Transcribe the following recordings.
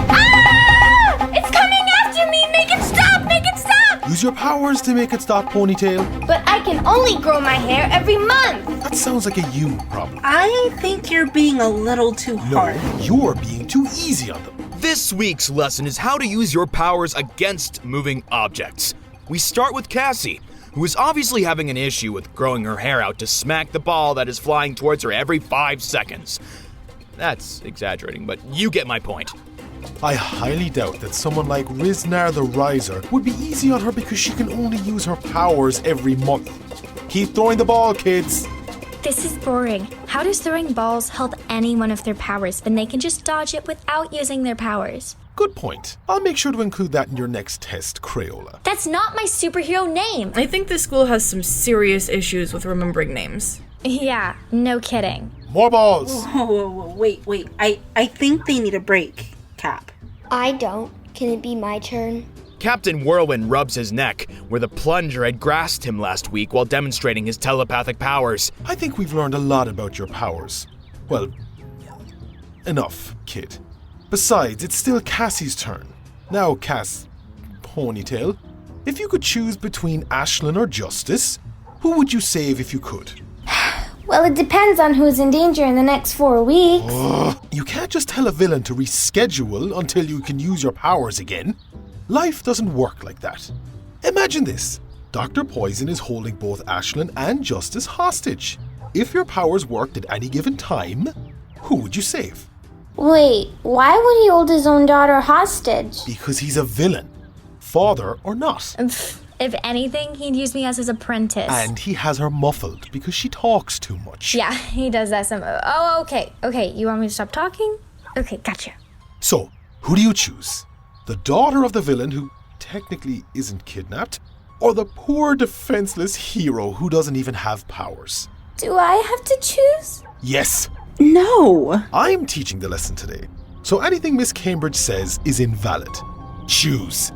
Ah! It's coming after me! Make it stop! Make it stop! Use your powers to make it stop, Ponytail. But I can only grow my hair every month. That sounds like a you problem. I think you're being a little too hard. No, you're being too easy on them. This week's lesson is how to use your powers against moving objects. We start with Cassie, who is obviously having an issue with growing her hair out to smack the ball that is flying towards her every 5 seconds. That's exaggerating, but you get my point. I highly doubt that someone like Riznar the Riser would be easy on her because she can only use her powers every month. Keep throwing the ball, kids. This is boring. How does throwing balls help anyone with their powers when they can just dodge it without using their powers? Good point. I'll make sure to include that in your next test, Crayola. That's not my superhero name. I think this school has some serious issues with remembering names. Yeah, no kidding. More balls. Whoa, wait. I think they need a break, Cap. I don't. Can it be my turn? Captain Whirlwind rubs his neck, where the plunger had grasped him last week while demonstrating his telepathic powers. I think we've learned a lot about your powers. Well, enough, kid. Besides, it's still Cassie's turn. Now, Ponytail, if you could choose between Ashlyn or Justice, who would you save if you could? Well, it depends on who's in danger in the next 4 weeks. You can't just tell a villain to reschedule until you can use your powers again. Life doesn't work like that. Imagine this. Dr. Poison is holding both Ashlyn and Justice hostage. If your powers worked at any given time, who would you save? Wait, why would he hold his own daughter hostage? Because he's a villain. Father or not. If anything, he'd use me as his apprentice. And he has her muffled because she talks too much. Yeah, he does that some. Oh, okay. Okay, you want me to stop talking? Okay, gotcha. So, who do you choose? The daughter of the villain who technically isn't kidnapped? Or the poor defenseless hero who doesn't even have powers? Do I have to choose? Yes. No. I'm teaching the lesson today. So anything Miss Cambridge says is invalid. Choose.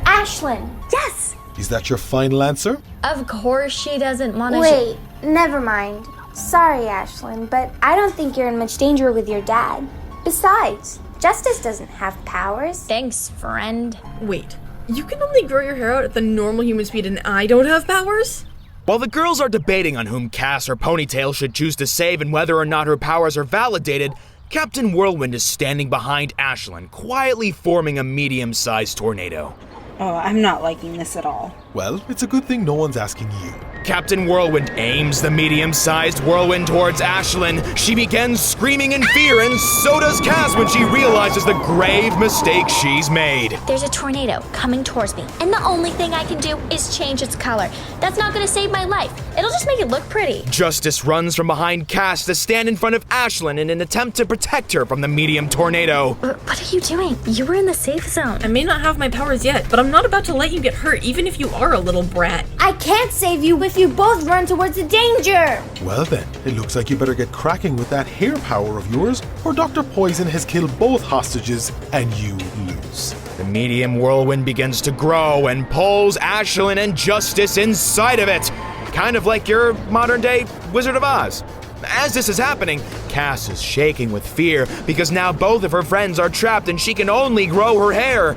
Ashlyn. Yes! Is that your final answer? Of course she doesn't want to. Wait, never mind. Sorry, Ashlyn, but I don't think you're in much danger with your dad. Besides, Justice doesn't have powers. Thanks, friend. Wait, you can only grow your hair out at the normal human speed and I don't have powers? While the girls are debating on whom Cass or Ponytail should choose to save and whether or not her powers are validated, Captain Whirlwind is standing behind Ashlyn, quietly forming a medium-sized tornado. Oh, I'm not liking this at all. Well, it's a good thing no one's asking you. Captain Whirlwind aims the medium-sized whirlwind towards Ashlyn. She begins screaming in fear, and so does Cass when she realizes the grave mistake she's made. There's a tornado coming towards me, and the only thing I can do is change its color. That's not gonna save my life. It'll just make it look pretty. Justice runs from behind Cass to stand in front of Ashlyn in an attempt to protect her from the medium tornado. What are you doing? You were in the safe zone. I may not have my powers yet, but I'm not about to let you get hurt, even if you are a little brat. I can't save you if you both run towards the danger. Well then, it looks like you better get cracking with that hair power of yours, or Dr. Poison has killed both hostages and you lose. The medium whirlwind begins to grow and pulls Ashlyn and Justice inside of it. Kind of like your modern-day Wizard of Oz. As this is happening, Cass is shaking with fear because now both of her friends are trapped and she can only grow her hair.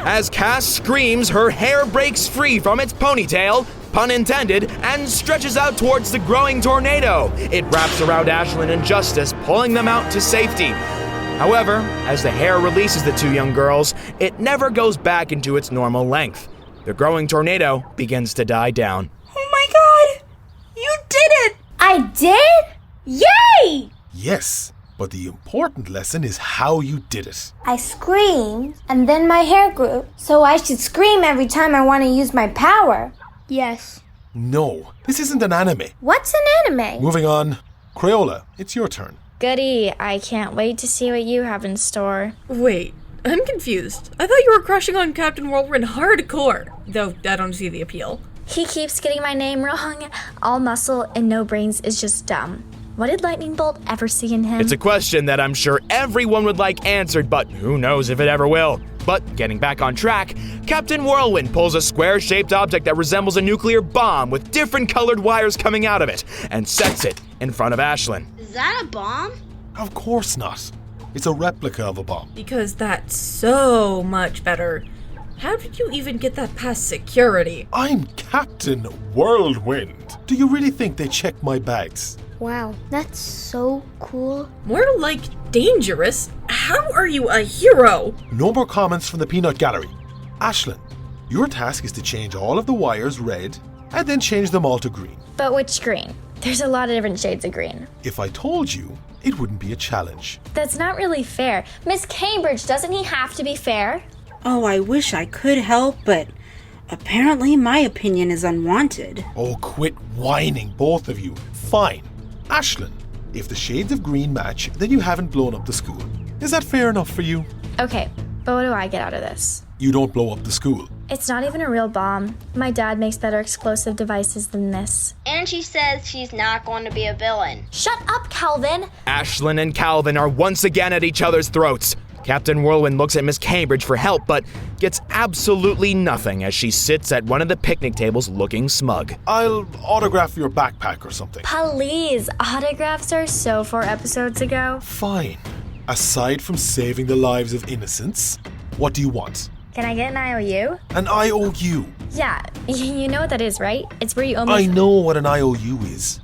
As Cass screams, her hair breaks free from its ponytail, pun intended, and stretches out towards the growing tornado. It wraps around Ashlyn and Justice, pulling them out to safety. However, as the hair releases the two young girls, it never goes back into its normal length. The growing tornado begins to die down. Oh my god! You did it! I did? Yay! Yes, but the important lesson is how you did it. I screamed, and then my hair grew, so I should scream every time I want to use my power. Yes. No, this isn't an anime. What's an anime? Moving on. Crayola, it's your turn. Goody, I can't wait to see what you have in store. Wait, I'm confused. I thought you were crushing on Captain Whirlwind hardcore, though I don't see the appeal. He keeps getting my name wrong. All muscle and no brains is just dumb. What did Lightning Bolt ever see in him? It's a question that I'm sure everyone would like answered, but who knows if it ever will. But getting back on track, Captain Whirlwind pulls a square-shaped object that resembles a nuclear bomb with different colored wires coming out of it and sets it in front of Ashlyn. Is that a bomb? Of course not. It's a replica of a bomb. Because that's so much better. How did you even get that past security? I'm Captain Whirlwind. Do you really think they check my bags? Wow, that's so cool. More like dangerous. How are you a hero? No more comments from the peanut gallery. Ashlyn, your task is to change all of the wires red and then change them all to green. But which green? There's a lot of different shades of green. If I told you, it wouldn't be a challenge. That's not really fair. Miss Cambridge, doesn't he have to be fair? Oh, I wish I could help, but apparently my opinion is unwanted. Oh, quit whining, both of you. Fine. Ashlyn, if the shades of green match, then you haven't blown up the school. Is that fair enough for you? Okay, but what do I get out of this? You don't blow up the school. It's not even a real bomb. My dad makes better explosive devices than this. And she says she's not going to be a villain. Shut up, Calvin! Ashlyn and Calvin are once again at each other's throats. Captain Whirlwind looks at Miss Cambridge for help, but gets absolutely nothing as she sits at one of the picnic tables looking smug. I'll autograph your backpack or something. Please, autographs are so 4 episodes ago. Fine. Aside from saving the lives of innocents, what do you want? Can I get an IOU? An IOU. Yeah, you know what that is, right? It's where you owe me. I know what an IOU is.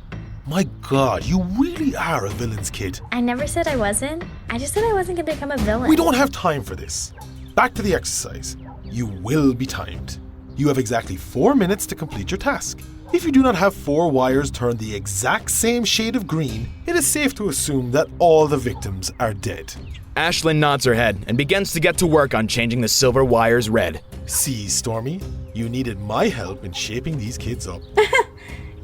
My God, you really are a villain's kid. I never said I wasn't. I just said I wasn't going to become a villain. We don't have time for this. Back to the exercise. You will be timed. You have exactly 4 minutes to complete your task. If you do not have 4 wires turned the exact same shade of green, it is safe to assume that all the victims are dead. Ashlyn nods her head and begins to get to work on changing the silver wires red. See, Stormy, you needed my help in shaping these kids up.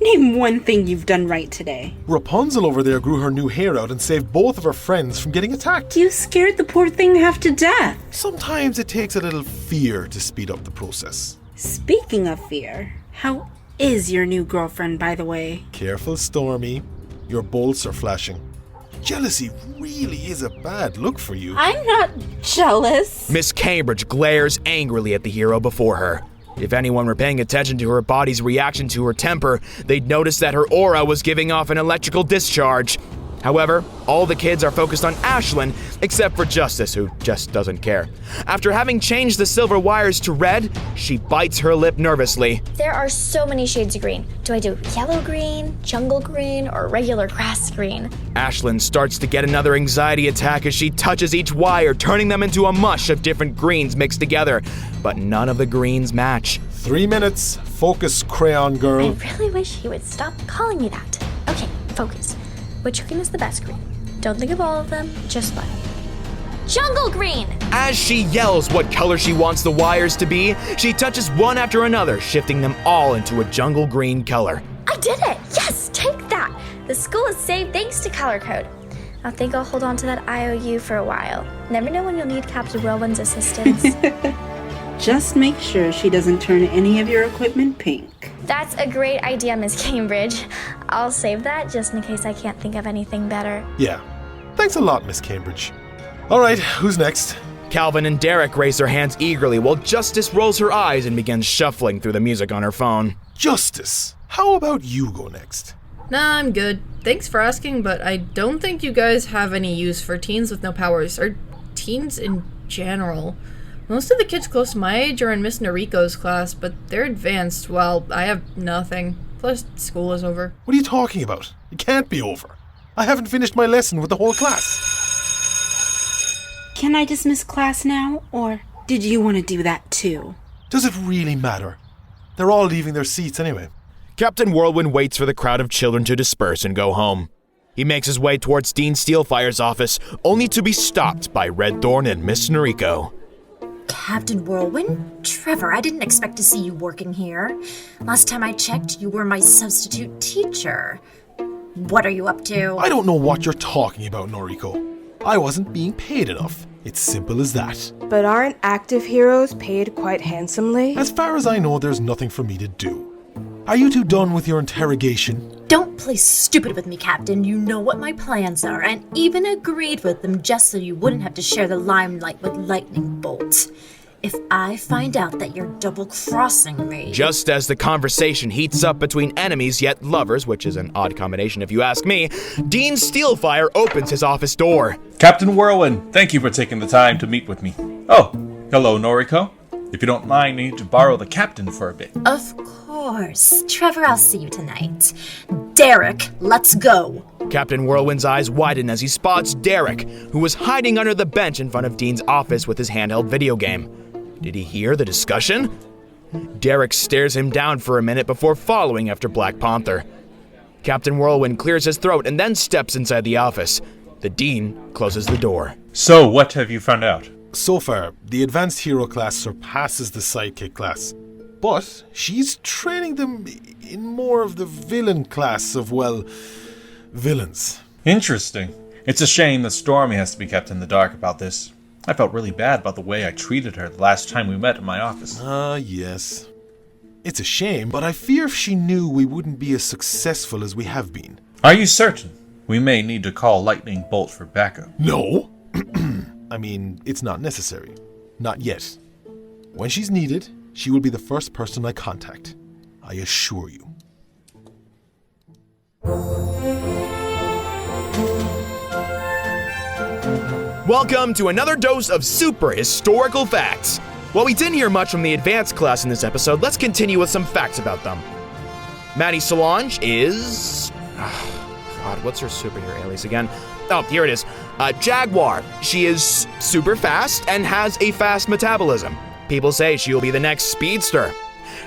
Name one thing you've done right today. Rapunzel over there grew her new hair out and saved both of her friends from getting attacked. You scared the poor thing half to death. Sometimes it takes a little fear to speed up the process. Speaking of fear, how is your new girlfriend, by the way? Careful, Stormy. Your bolts are flashing. Jealousy really is a bad look for you. I'm not jealous. Miss Cambridge glares angrily at the hero before her. If anyone were paying attention to her body's reaction to her temper, they'd notice that her aura was giving off an electrical discharge. However, all the kids are focused on Ashlyn, except for Justice, who just doesn't care. After having changed the silver wires to red, she bites her lip nervously. There are so many shades of green. Do I do yellow green, jungle green, or regular grass green? Ashlyn starts to get another anxiety attack as she touches each wire, turning them into a mush of different greens mixed together. But none of the greens match. 3 minutes. Focus, crayon girl. I really wish he would stop calling me that. Okay, focus. Which green is the best green? Don't think of all of them, just one. Jungle green! As she yells what color she wants the wires to be, she touches one after another, shifting them all into a jungle green color. I did it! Yes, take that! The school is saved thanks to color code. I think I'll hold on to that IOU for a while. Never know when you'll need Captain Whirlwind's assistance. Just make sure she doesn't turn any of your equipment pink. That's a great idea, Miss Cambridge. I'll save that just in case I can't think of anything better. Yeah. Thanks a lot, Miss Cambridge. All right, who's next? Calvin and Derek raise their hands eagerly while Justice rolls her eyes and begins shuffling through the music on her phone. Justice, how about you go next? Nah, I'm good. Thanks for asking, but I don't think you guys have any use for teens with no powers, or teens in general. Most of the kids close to my age are in Miss Noriko's class, but they're advanced, while I have nothing. Plus, school is over. What are you talking about? It can't be over. I haven't finished my lesson with the whole class. Can I dismiss class now, or did you want to do that too? Does it really matter? They're all leaving their seats anyway. Captain Whirlwind waits for the crowd of children to disperse and go home. He makes his way towards Dean Steelfire's office, only to be stopped by Red Thorn and Miss Noriko. Captain Whirlwind? Trevor, I didn't expect to see you working here. Last time I checked, you were my substitute teacher. What are you up to? I don't know what you're talking about, Noriko. I wasn't being paid enough. It's simple as that. But aren't active heroes paid quite handsomely? As far as I know, there's nothing for me to do. Are you two done with your interrogation? Don't play stupid with me, Captain. You know what my plans are, and even agreed with them just so you wouldn't have to share the limelight with Lightning Bolt. If I find out that you're double-crossing me... Just as the conversation heats up between enemies yet lovers, which is an odd combination if you ask me, Dean Steelfire opens his office door. Captain Whirlwind, thank you for taking the time to meet with me. Oh, hello, Noriko. If you don't mind, I need to borrow the captain for a bit. Of course. Trevor, I'll see you tonight. Derek, let's go. Captain Whirlwind's eyes widen as he spots Derek, who was hiding under the bench in front of Dean's office with his handheld video game. Did he hear the discussion? Derek stares him down for a minute before following after Black Panther. Captain Whirlwind clears his throat and then steps inside the office. The Dean closes the door. So, what have you found out? So far, the Advanced Hero class surpasses the Sidekick class. But she's training them in more of the villain class of, well, villains. Interesting. It's a shame that Stormy has to be kept in the dark about this. I felt really bad about the way I treated her the last time we met in my office. Yes. It's a shame, but I fear if she knew we wouldn't be as successful as we have been. Are you certain? We may need to call Lightning Bolt for backup. No! I mean, it's not necessary. Not yet. When she's needed, she will be the first person I contact. I assure you. Welcome to another dose of super historical facts. While we didn't hear much from the advanced class in this episode, let's continue with some facts about them. Maddie Solange is... God, what's her superhero alias again? Oh, here it is. Jaguar. She is super fast and has a fast metabolism. People say she will be the next speedster.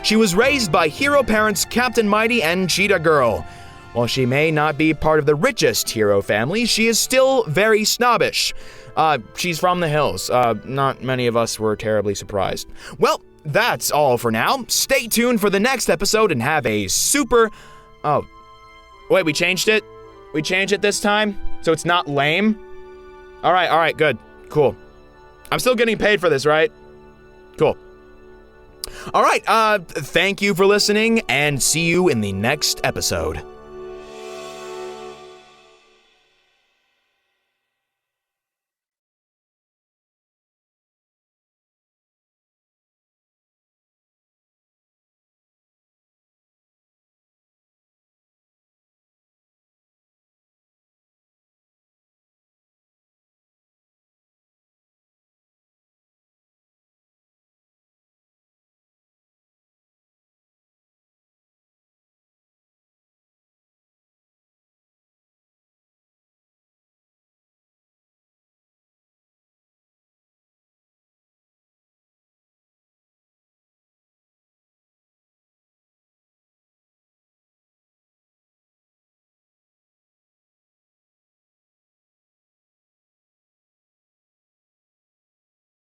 She was raised by hero parents Captain Mighty and Cheetah Girl. While she may not be part of the richest hero family, she is still very snobbish. She's from the hills. Not many of us were terribly surprised. Well, that's all for now. Stay tuned for the next episode and have a super... Oh, wait, we changed it? We changed it this time? So it's not lame? All right, good, cool. I'm still getting paid for this, right? Cool. All right, thank you for listening, and see you in the next episode.